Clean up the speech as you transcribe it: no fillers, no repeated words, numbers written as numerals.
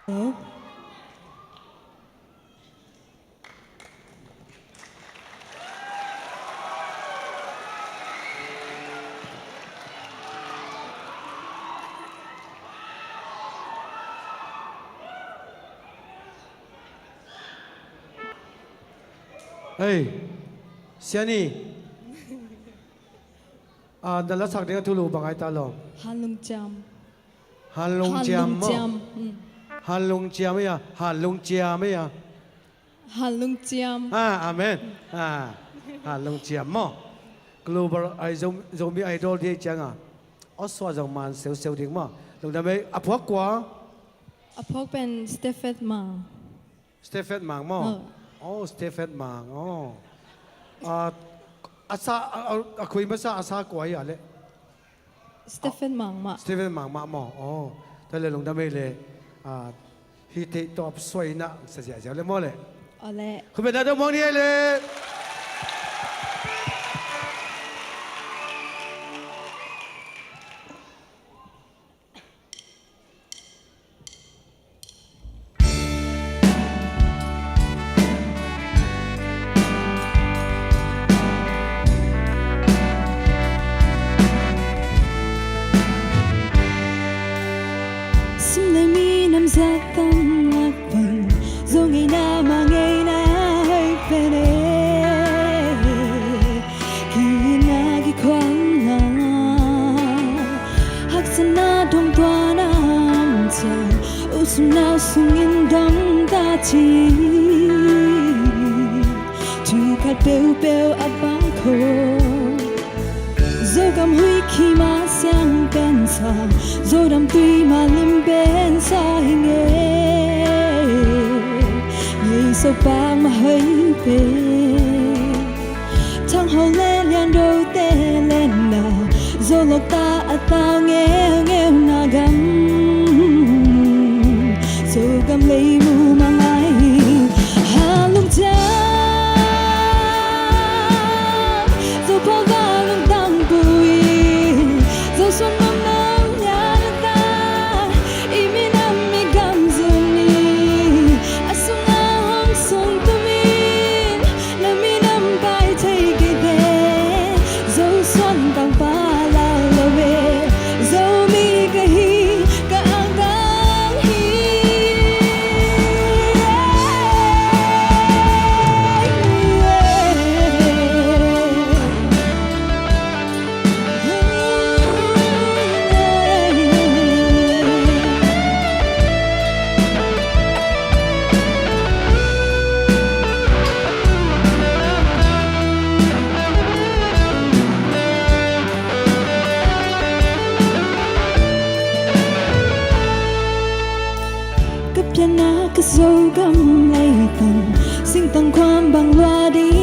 Hey, Siani. Dalam sak dia tu lu bangai talong. Halung jam. Halung jam mo. Jam. Halung jam ya. Halung jam ya. Halung jam. Amen. Halung jam mo. Global zombie idol dia jangan. Oswa jang man sel ding mo. Lung dah mai apa kuah? พกเป็นสเตฟเฟตมา Stephen Mang mo. Oh, Stephen Mang. Oh. Asa aku ini masa asa kuah ya le. สเตฟเฟตมามา Stephen Mang ma mo. Oh. Tapi lung dah mai le. Hiti top soi nak saja le mo le. เอาละ คุณเป็นนายกมองนี่เลย สิ่งใดมีน้ำสักตั้งรักเป็นทรงให้น้ามาไงนะให้เป็นคือนากี่ครั้งนะหักษณะดวงตัวน้ำใจอุสนาสุงินดงตาจีถูกขัดเปลวเปลวอับบังโคdẫu cầm huy khi mà sang bên xa dẫu đắm tuy mà lim bên xa hình như sâu bang mà hơi về thằng hậu lên liền đôi tê lên nào dẫu lộc ta tao nghe nghe na gắm dẫu cầm lấy mù mang ai hà lung cha dẫu bao xuân mong nắng nhà ta imi nam mi gam zuni asung ang sung tumin na mi nam bai thai ke de dẫu xuân tang pa la lawe dẫu mi ka hi ka ang tang hiกับยานาก็โซกำไลตังสิ่งต่างความบางว่าดี